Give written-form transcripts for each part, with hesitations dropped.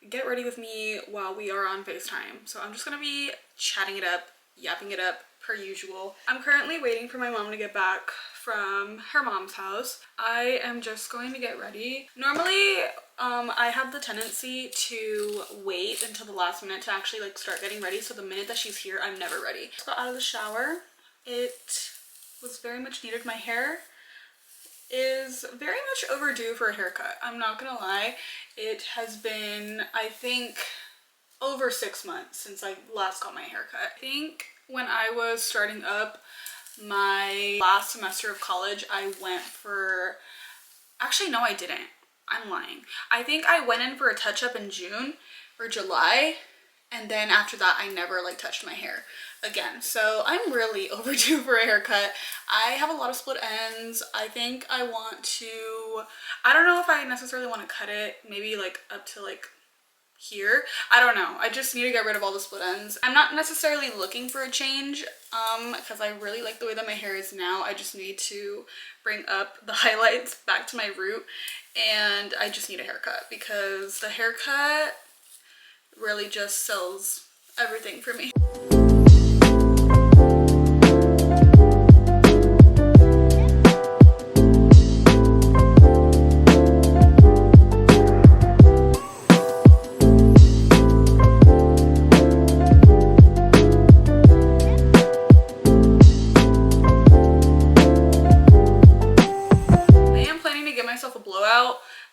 get ready with me while we are on FaceTime. So I'm just gonna be chatting it up, yapping it up per usual. I'm currently waiting for my mom to get back from her mom's house. I am just going to get ready. Normally, I have the tendency to wait until the last minute to actually like start getting ready. So the minute that she's here, I'm never ready. Just got out of the shower. It was very much needed. My hair is very much overdue for a haircut. I'm not gonna lie. It has been, I think, over 6 months since I last got my haircut. I think when I was starting up my last semester of college, I went for, actually no I didn't, I'm lying. I think I went in for a touch-up in June or July, and then after that I never like touched my hair again. So I'm really overdue for a haircut. I have a lot of split ends. I think I want to, I don't know if I necessarily want to cut it, maybe like up to like here. I don't know. I just need to get rid of all the split ends. I'm not necessarily looking for a change because I really like the way that my hair is now. I just need to bring up the highlights back to my root, and I just need a haircut because the haircut really just sells everything for me.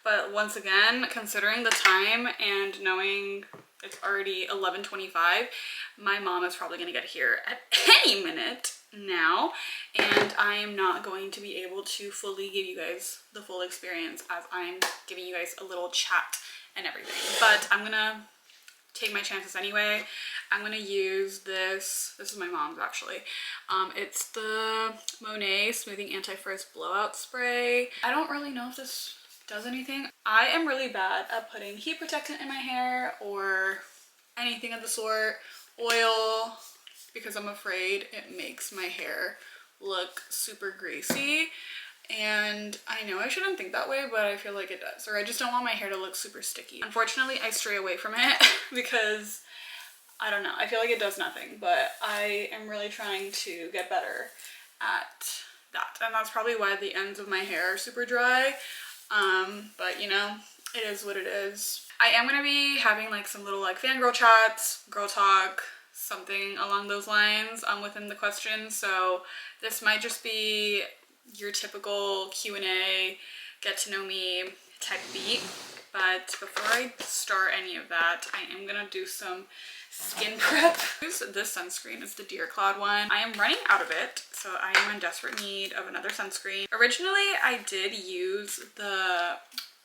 But once again, considering the time and knowing it's already 11:25, my mom is probably gonna get here at any minute now, and I am not going to be able to fully give you guys the full experience as I'm giving you guys a little chat and everything. But I'm gonna take my chances anyway. I'm gonna use this is my mom's actually. It's the Monet Smoothing Anti-Frizz Blowout Spray. I don't really know if this does anything. I am really bad at putting heat protectant in my hair or anything of the sort, oil, because I'm afraid it makes my hair look super greasy. And I know I shouldn't think that way, but I feel like it does. Or I just don't want my hair to look super sticky. Unfortunately, I stray away from it because I don't know, I feel like it does nothing, but I am really trying to get better at that. And that's probably why the ends of my hair are super dry. But you know, it is what it is. I am gonna be having like some little like fangirl chats, girl talk, something along those lines within the questions. So this might just be your typical Q&A, get to know me type beat. But before I start any of that, I am gonna do some skin prep. This sunscreen is the Dear Cloud one. I am running out of it, so I am in desperate need of another sunscreen. Originally, I did use the,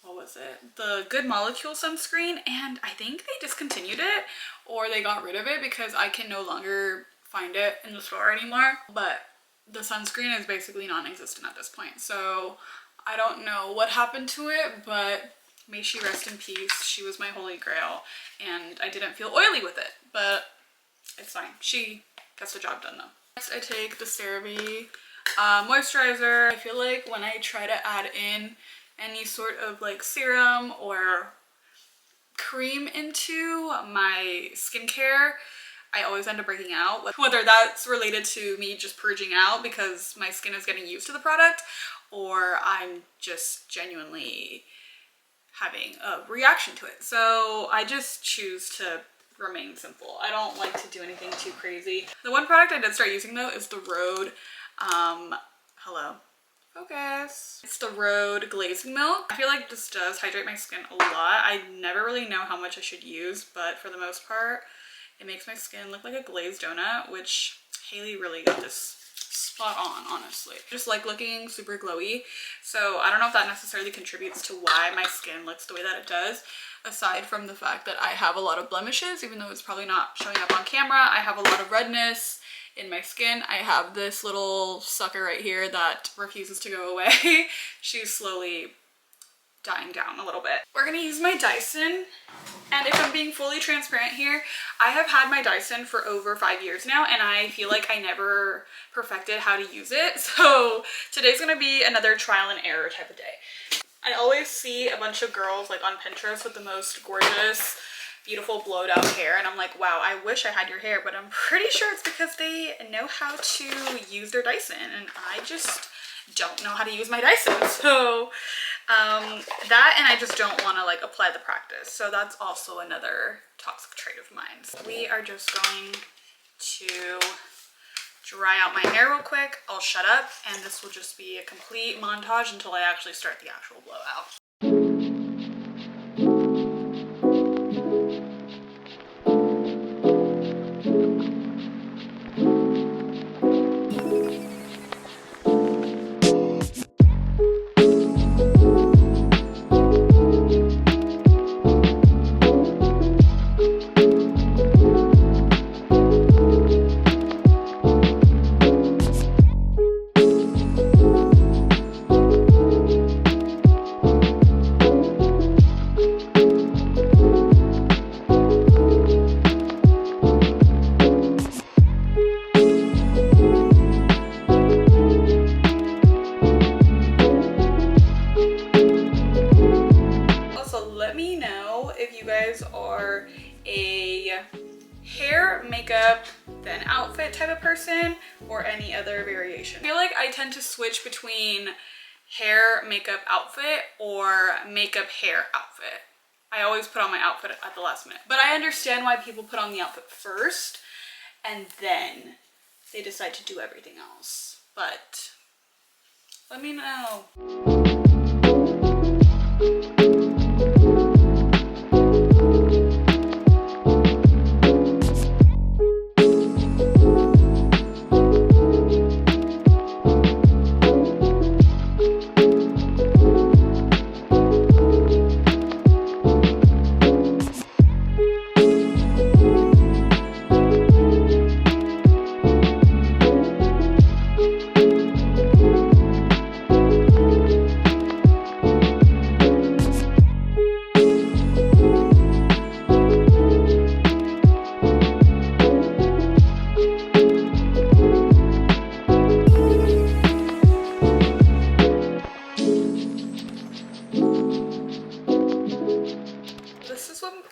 what was it? The Good Molecule sunscreen, and I think they discontinued it or they got rid of it because I can no longer find it in the store anymore. But the sunscreen is basically non-existent at this point. So I don't know what happened to it, but may she rest in peace. She was my holy grail, and I didn't feel oily with it, but it's fine. She gets the job done though. Next, I take the CeraVe moisturizer. I feel like when I try to add in any sort of like serum or cream into my skincare, I always end up breaking out. Whether that's related to me just purging out because my skin is getting used to the product, or I'm just genuinely having a reaction to it. So I just choose to remain simple. I don't like to do anything too crazy. The one product I did start using though is the Rhode, hello, focus. It's the Rhode Glazing Milk. I feel like this does hydrate my skin a lot. I never really know how much I should use, but for the most part, it makes my skin look like a glazed donut, which Haley really got this spot on, honestly. Just like looking super glowy. So I don't know if that necessarily contributes to why my skin looks the way that it does, aside from the fact that I have a lot of blemishes, even though it's probably not showing up on camera. I have a lot of redness in my skin. I have this little sucker right here that refuses to go away. She's slowly dying down a little bit. We're gonna use my Dyson, and if I'm being fully transparent here, I have had my Dyson for over 5 years now, and I feel like I never perfected how to use it. So today's gonna be another trial and error type of day. I always see a bunch of girls like on Pinterest with the most gorgeous, beautiful blowed out hair, and I'm like, wow, I wish I had your hair, but I'm pretty sure it's because they know how to use their Dyson, and I just don't know how to use my Dyson. So that, and I just don't want to like apply the practice. So that's also another toxic trait of mine. So we are just going to dry out my hair real quick. I'll shut up, and this will just be a complete montage until I actually start the actual blowout. Are a hair, makeup, then outfit type of person, or any other variation. I feel like I tend to switch between hair, makeup, outfit, or makeup, hair, outfit. I always put on my outfit at the last minute, but I understand why people put on the outfit first and then they decide to do everything else. But let me know.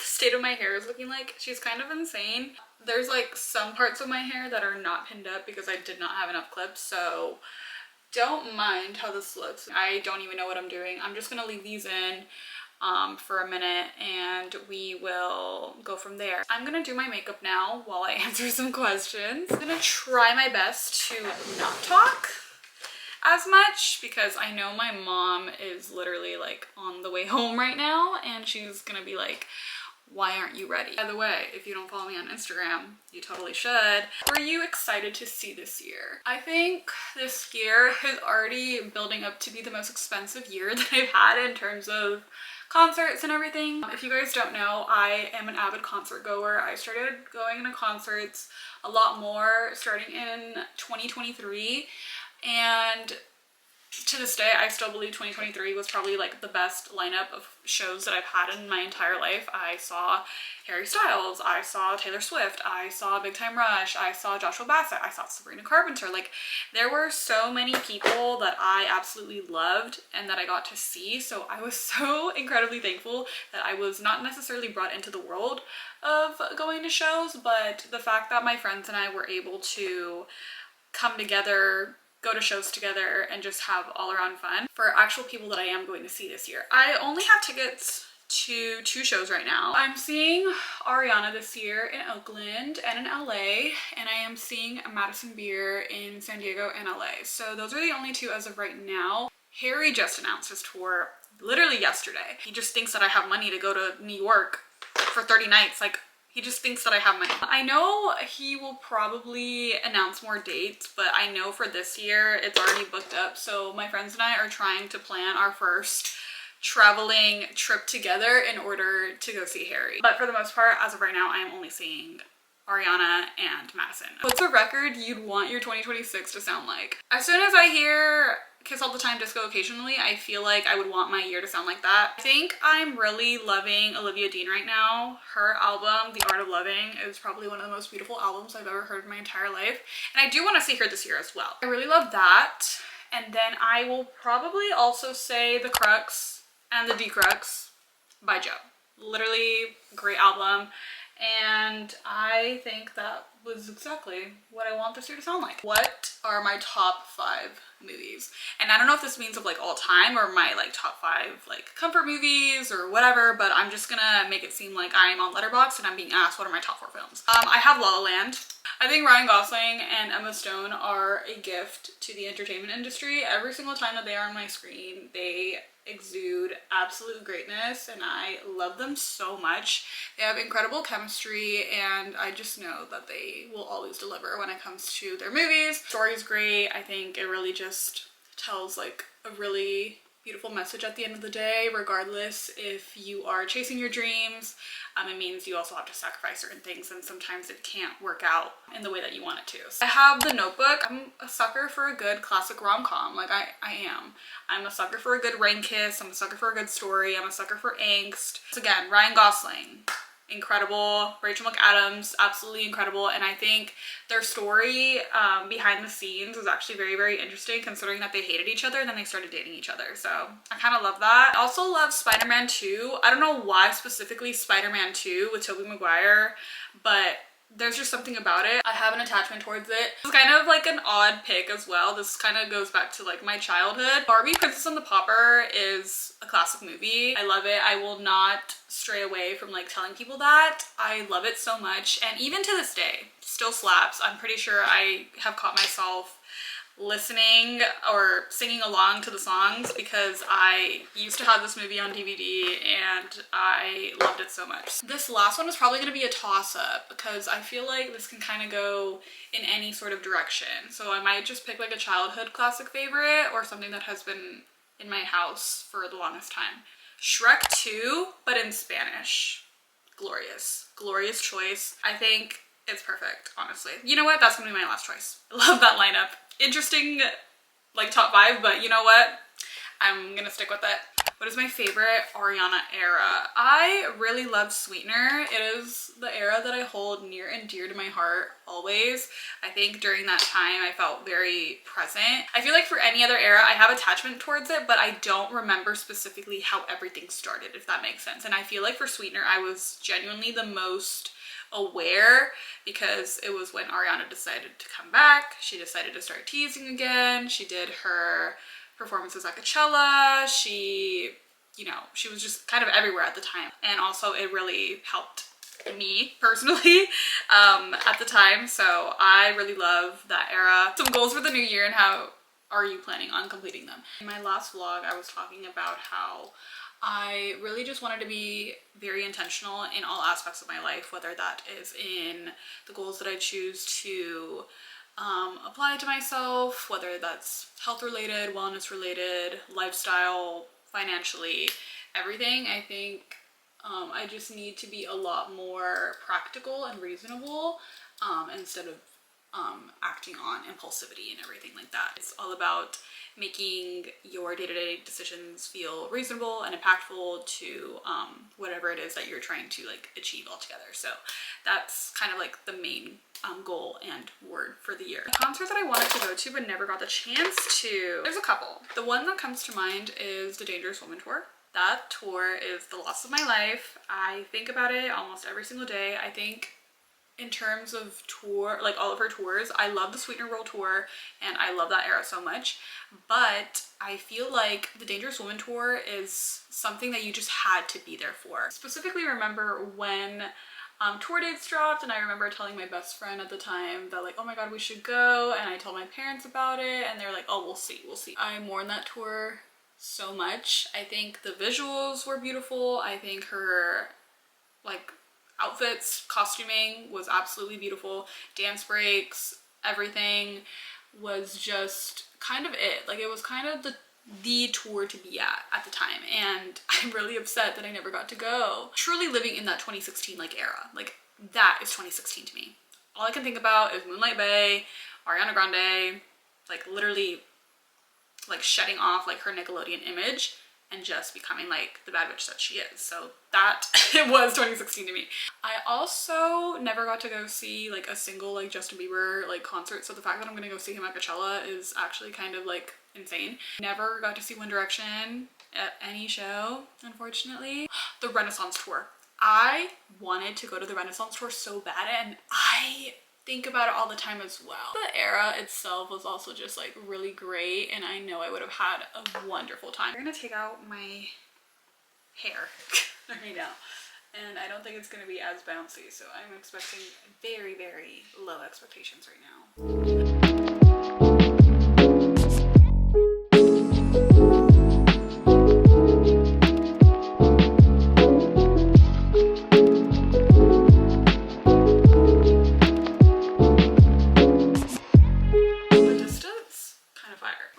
State of my hair is looking like. She's kind of insane. There's like some parts of my hair that are not pinned up because I did not have enough clips, so don't mind how this looks. I don't even know what I'm doing. I'm just gonna leave these in for a minute and we will go from there. I'm gonna do my makeup now while I answer some questions. I'm gonna try my best to not talk as much because I know my mom is literally like on the way home right now and she's gonna be like, why aren't you ready? By the way, if you don't follow me on Instagram, you totally should. Were you excited to see this year? I think this year is already building up to be the most expensive year that I've had in terms of concerts and everything. If you guys don't know, I am an avid concert goer. I started going to concerts a lot more starting in 2023, and to this day, I still believe 2023 was probably like the best lineup of shows that I've had in my entire life. I saw Harry Styles, I saw Taylor Swift, I saw Big Time Rush, I saw Joshua Bassett, I saw Sabrina Carpenter. Like, there were so many people that I absolutely loved and that I got to see. So I was so incredibly thankful that I was not necessarily brought into the world of going to shows, but the fact that my friends and I were able to come together, go to shows together, and just have all around fun for actual people that I am going to see this year. I only have tickets to 2 shows right now. I'm seeing Ariana this year in Oakland and in LA, and I am seeing Madison Beer in San Diego and LA. So those are the only 2 as of right now. Harry just announced his tour literally yesterday. He just thinks that I have money to go to New York for 30 nights. Like, he just thinks that I have money. I know he will probably announce more dates, but I know for this year it's already booked up. So my friends and I are trying to plan our first traveling trip together in order to go see Harry. But for the most part, as of right now, I am only seeing Ariana and Madison. What's a record you'd want your 2026 to sound like? As soon as I hear Kiss All the Time, Disco Occasionally, I feel like I would want my year to sound like that. I think I'm really loving Olivia Dean right now. Her album, The Art of Loving, is probably one of the most beautiful albums I've ever heard in my entire life. And I do want to see her this year as well. I really love that. And then I will probably also say The Crux and The Decrux by Joe. Literally great album, and I think that was exactly what I want this year to sound like. What are my top 5 movies? And I don't know if this means of like all time or my like top 5 like comfort movies or whatever, but I'm just gonna make it seem like I am on Letterboxd and I'm being asked what are my top 4 films. I have La La Land. I think Ryan Gosling and Emma Stone are a gift to the entertainment industry. Every single time that they are on my screen, they exude absolute greatness and I love them so much. They have incredible chemistry and I just know that they will always deliver when it comes to their movies. The story is great. I think it really just tells like a really beautiful message at the end of the day, regardless if you are chasing your dreams. It means you also have to sacrifice certain things and sometimes it can't work out in the way that you want it to. So I have The Notebook. I'm a sucker for a good classic rom-com. Like I am. I'm a sucker for a good rain kiss. I'm a sucker for a good story. I'm a sucker for angst. So again, Ryan Gosling, incredible. Rachel McAdams, absolutely incredible. And I think their story behind the scenes was actually very, very interesting considering that they hated each other and then they started dating each other. So I kind of love that. I also love Spider-Man 2. I don't know why specifically Spider-Man 2 with Tobey Maguire, but there's just something about it. I have an attachment towards it. It's kind of like an odd pick as well. This kind of goes back to like my childhood. Barbie Princess and the Pauper is a classic movie. I love it. I will not stray away from like telling people that. I love it so much, and even to this day still slaps. I'm pretty sure I have caught myself listening or singing along to the songs because I used to have this movie on DVD and I loved it so much. This last one is probably going to be a toss-up because I feel like this can kind of go in any sort of direction. So I might just pick like a childhood classic favorite or something that has been in my house for the longest time. Shrek 2, but in Spanish. Glorious. Glorious choice. I think it's perfect, honestly. You know what? That's gonna be my last choice. I love that lineup. Interesting, like top 5, but you know what? I'm gonna stick with it. What is my favorite Ariana era? I really love Sweetener. It is the era that I hold near and dear to my heart always. I think during that time I felt very present. I feel like for any other era I have attachment towards it, but I don't remember specifically how everything started, if that makes sense. And I feel like for Sweetener I was genuinely the most aware because it was when Ariana decided to come back. She decided to start teasing again. She did her performances at Coachella. She, you know, she was just kind of everywhere at the time. And also it really helped me personally at the time. So I really love that era. Some goals for the new year and how are you planning on completing them? In my last vlog, I was talking about how I really just wanted to be very intentional in all aspects of my life, whether that is in the goals that I choose to apply to myself, whether that's health related, wellness related, lifestyle, financially, everything. I think I just need to be a lot more practical and reasonable instead of acting on impulsivity and everything like that. It's all about making your day-to-day decisions feel reasonable and impactful to whatever it is that you're trying to like achieve altogether. So that's kind of like the main goal and word for the year. A concert that I wanted to go to but never got the chance to. There's a couple. The one that comes to mind is the Dangerous Woman tour. That tour is the loss of my life. I think about it almost every single day. I think in terms of tour, like all of her tours, I love the Sweetener World Tour and I love that era so much, but I feel like the Dangerous Woman tour is something that you just had to be there for. Specifically remember when tour dates dropped and I remember telling my best friend at the time that like, oh my god, we should go, and I told my parents about it and they're like, oh, we'll see. I mourn that tour so much. I think the visuals were beautiful. I think her like outfits, costuming was absolutely beautiful. Dance breaks, everything was just kind of it. Like it was kind of the tour to be at the time, and I'm really upset that I never got to go. Truly living in that 2016 like era. Like that is 2016 to me. All I can think about is Moonlight Bay, Ariana Grande, like literally like shedding off like her Nickelodeon image and just becoming like the bad bitch that she is. So that it was 2016 to me. I also never got to go see like a single like Justin Bieber like concert, so the fact that I'm gonna go see him at Coachella is actually kind of like insane. Never got to see One Direction. at any show, unfortunately. The Renaissance tour. I wanted to go to the Renaissance tour so bad, and I think about it all the time as well. The era itself was also just like really great, and I know I would have had a wonderful time. I'm gonna take out my hair right now, and I don't think it's gonna be as bouncy, so I'm expecting very, very low expectations right now.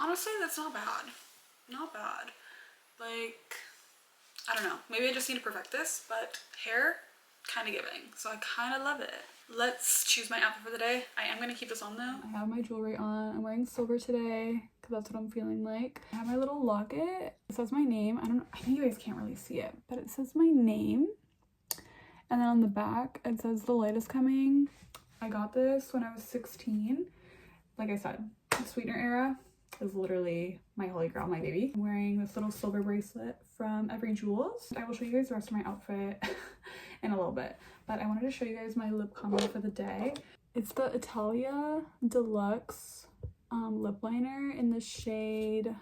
Honestly, that's not bad. Not bad. Like, I don't know. Maybe I just need to perfect this, but hair, kind of giving. So I kind of love it. Let's choose my outfit for the day. I am going to keep this on though. I have my jewelry on. I'm wearing silver today because that's what I'm feeling like. I have my little locket. It says my name. I know you guys can't really see it, but it says my name. And then on the back, it says the light is coming. I got this when I was 16. Like I said, the sweetener era is literally my holy grail, my baby. I'm wearing this little silver bracelet from Every Jewels. I will show you guys the rest of my outfit in a little bit, but I wanted to show you guys my lip combo for the day. It's the Italia Deluxe lip liner in the shade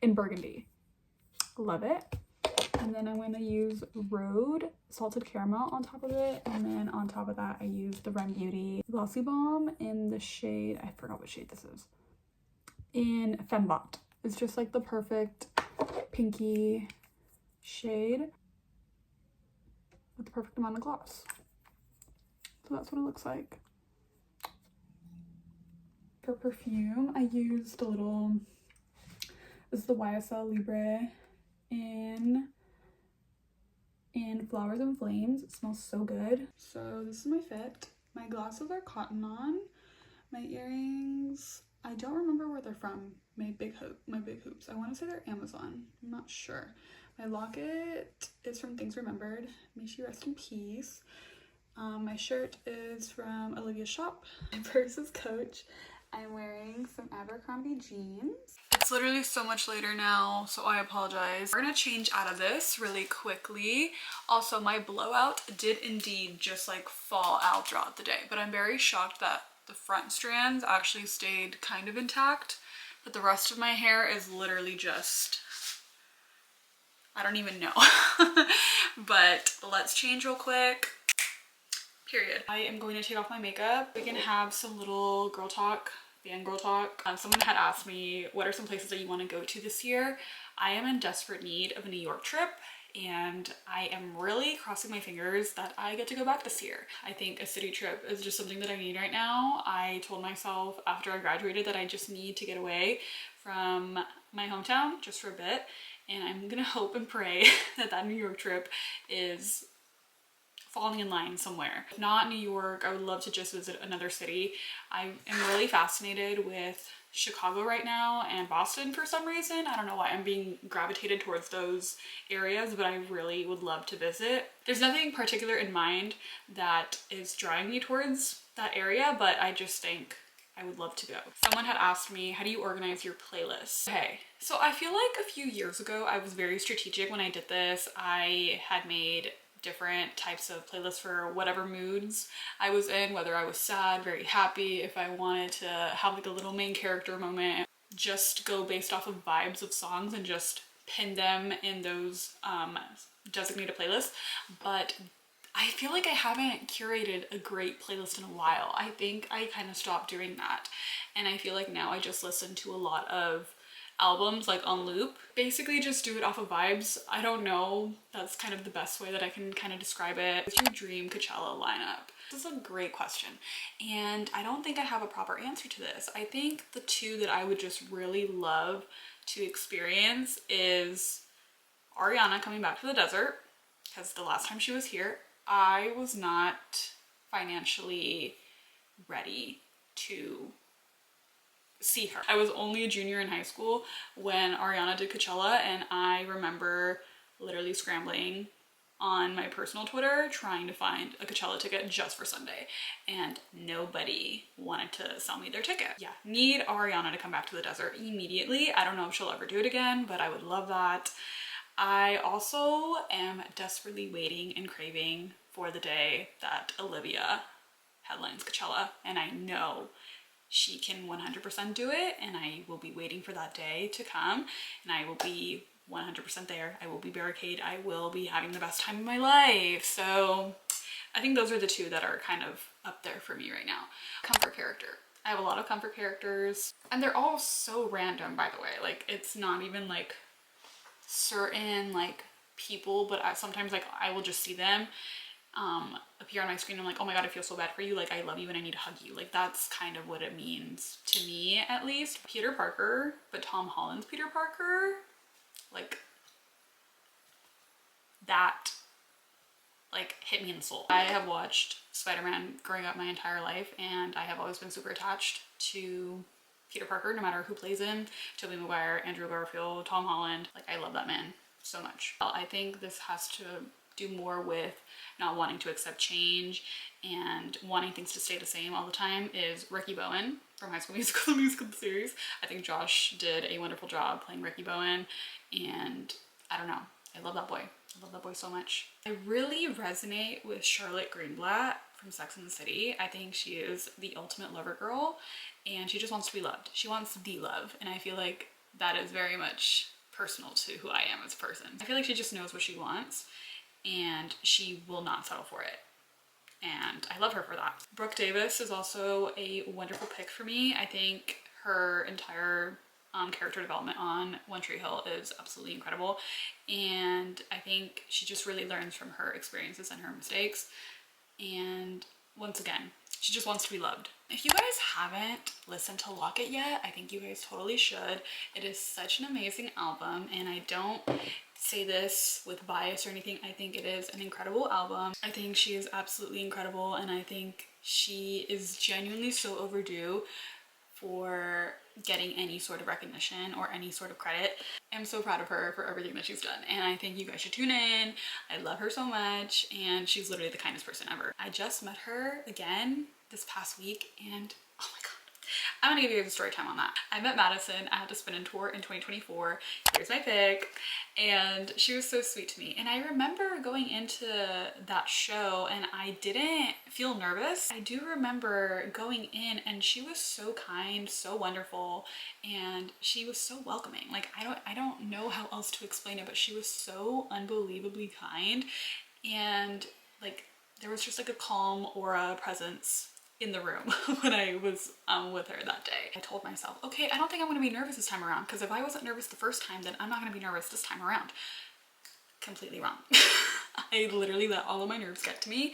in Burgundy. Love it. And then I'm going to use Rhode Salted Caramel on top of it. And then on top of that, I use the Ren Beauty Glossy Balm in the shade, I forgot what shade this is, in Fembot. It's just like the perfect pinky shade with the perfect amount of gloss. So that's what it looks like. For perfume, I used a little, this is the YSL Libre in Flowers and Flames. It smells so good. So this is my fit. My glasses are cotton on. My earrings, I don't remember where they're from. My big hoops. I want to say they're Amazon. I'm not sure. My locket is from Things Remembered. May she rest in peace. My shirt is from Olivia's shop. My purse is Coach. I'm wearing some Abercrombie jeans. It's literally so much later now, so I apologize. We're gonna change out of this really quickly. Also, my blowout did indeed just like fall out throughout the day, but I'm very shocked that the front strands actually stayed kind of intact, but the rest of my hair is literally just, I don't even know. But let's change real quick. Period. I am going to take off my makeup. We can have some little girl talk, fangirl talk. Someone had asked me, what are some places that you want to go to this year? I am in desperate need of a New York trip, and I am really crossing my fingers that I get to go back this year. I think a city trip is just something that I need right now. I told myself after I graduated that I just need to get away from my hometown just for a bit, and I'm gonna hope and pray that that New York trip is falling in line somewhere. If not New York, I would love to just visit another city. I am really fascinated with Chicago right now and Boston for some reason. I don't know why I'm being gravitated towards those areas, but I really would love to visit. There's nothing particular in mind that is drawing me towards that area, but I just think I would love to go. Someone had asked me, how do you organize your playlist? Okay, so I feel like a few years ago I was very strategic when I did this. I had made different types of playlists for whatever moods I was in, whether I was sad, very happy, if I wanted to have like a little main character moment, just go based off of vibes of songs and just pin them in those designated playlists. But I feel like I haven't curated a great playlist in a while. I think I kind of stopped doing that, and I feel like now I just listen to a lot of albums like on loop. Basically just do it off of vibes. I don't know, that's kind of the best way that I can kind of describe it. What's your dream Coachella lineup? This is a great question, and I don't think I have a proper answer to this. I think the two that I would just really love to experience is Ariana coming back to the desert, because the last time she was here, I was not financially ready to see her. I was only a junior in high school when Ariana did Coachella, and I remember literally scrambling on my personal Twitter trying to find a Coachella ticket just for Sunday, and nobody wanted to sell me their ticket. Yeah, need Ariana to come back to the desert immediately. I don't know if she'll ever do it again, but I would love that. I also am desperately waiting and craving for the day that Olivia headlines Coachella, and I know she can 100% do it, and I will be waiting for that day to come, and I will be 100% there. I will be barricade. I will be having the best time of my life. So I think those are the two that are kind of up there for me right now. Comfort character. I have a lot of comfort characters, and they're all so random, by the way. Like, it's not even like certain like people, but sometimes like I will just see them appear on my screen. I'm like, oh my god, I feel so bad for you, like I love you and I need to hug you. Like, that's kind of what it means to me, at least. Peter Parker, but Tom Holland's Peter Parker, like that like hit me in the soul. I have watched Spider-Man growing up my entire life, and I have always been super attached to Peter Parker, no matter who plays him. Tobey Maguire, Andrew Garfield, Tom Holland. Like, I love that man so much. I think this has to do more with not wanting to accept change and wanting things to stay the same all the time is Ricky Bowen from High School Musical, the musical series. I think Josh did a wonderful job playing Ricky Bowen, and I don't know, I love that boy. I love that boy so much. I really resonate with Charlotte Greenblatt from Sex and the City. I think she is the ultimate lover girl, and she just wants to be loved. She wants the love, and I feel like that is very much personal to who I am as a person. I feel like she just knows what she wants, and she will not settle for it. And I love her for that. Brooke Davis is also a wonderful pick for me. I think her entire character development on One Tree Hill is absolutely incredible, and I think she just really learns from her experiences and her mistakes, and once again, she just wants to be loved. If you guys haven't listened to Lock It yet, I think you guys totally should. It is such an amazing album, and I don't say this with bias or anything. I think it is an incredible album. I think she is absolutely incredible, and I think she is genuinely so overdue for getting any sort of recognition or any sort of credit. I'm so proud of her for everything that she's done, and I think you guys should tune in. I love her so much, and she's literally the kindest person ever. I just met her again this past week, and oh my god, I'm gonna give you guys a story time on that. I met Madison at the Spin and Tour in 2024. Here's my pic, and she was so sweet to me. And I remember going into that show and I didn't feel nervous. I do remember going in and she was so kind, so wonderful, and she was so welcoming. Like, I don't know how else to explain it, but she was so unbelievably kind, and like there was just like a calm aura presence in the room when I was with her that day. I told myself, okay, I don't think I'm gonna be nervous this time around, because if I wasn't nervous the first time, then I'm not gonna be nervous this time around. Completely wrong. I literally let all of my nerves get to me,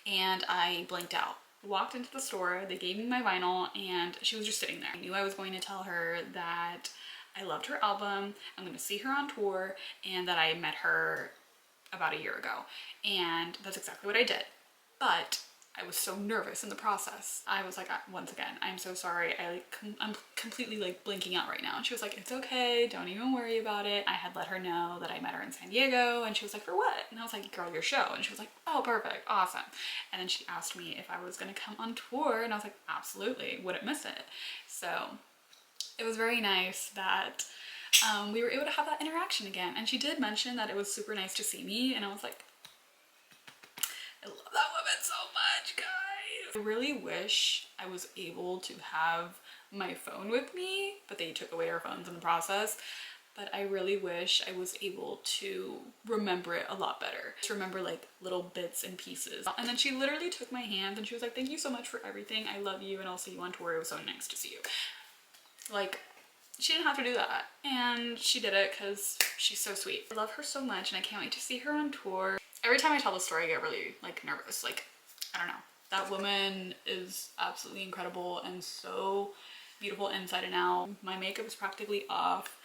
and I blanked out. Walked into the store, they gave me my vinyl, and she was just sitting there. I knew I was going to tell her that I loved her album, I'm gonna see her on tour, and that I met her about a year ago. And that's exactly what I did. But I was so nervous in the process. I was like, once again, I'm so sorry. I'm completely like blinking out right now. And she was like, it's okay, don't even worry about it. I had let her know that I met her in San Diego, and she was like, for what? And I was like, girl, your show. And she was like, oh, perfect, awesome. And then she asked me if I was gonna come on tour, and I was like, absolutely, wouldn't miss it. So it was very nice that we were able to have that interaction again. And she did mention that it was super nice to see me, and I was like, I love that woman so much, guys. I really wish I was able to have my phone with me, but they took away our phones in the process. But I really wish I was able to remember it a lot better. Just remember like little bits and pieces. And then she literally took my hand and she was like, thank you so much for everything. I love you, and I'll see you on tour. It was so nice to see you. Like, she didn't have to do that, and she did it because she's so sweet. I love her so much, and I can't wait to see her on tour. Every time I tell the story, I get really like nervous. Like, I don't know. That woman is absolutely incredible and so beautiful inside and out. My makeup is practically off.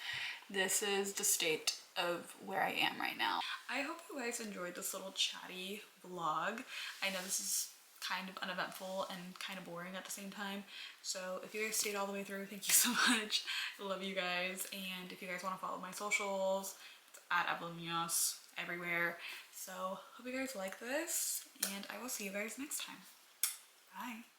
This is the state of where I am right now. I hope you guys enjoyed this little chatty vlog. I know this is kind of uneventful and kind of boring at the same time. So if you guys stayed all the way through, thank you so much. I love you guys. And if you guys want to follow my socials, it's at Evelyn. everywhere. So hope you guys like this, and I will see you guys next time. Bye.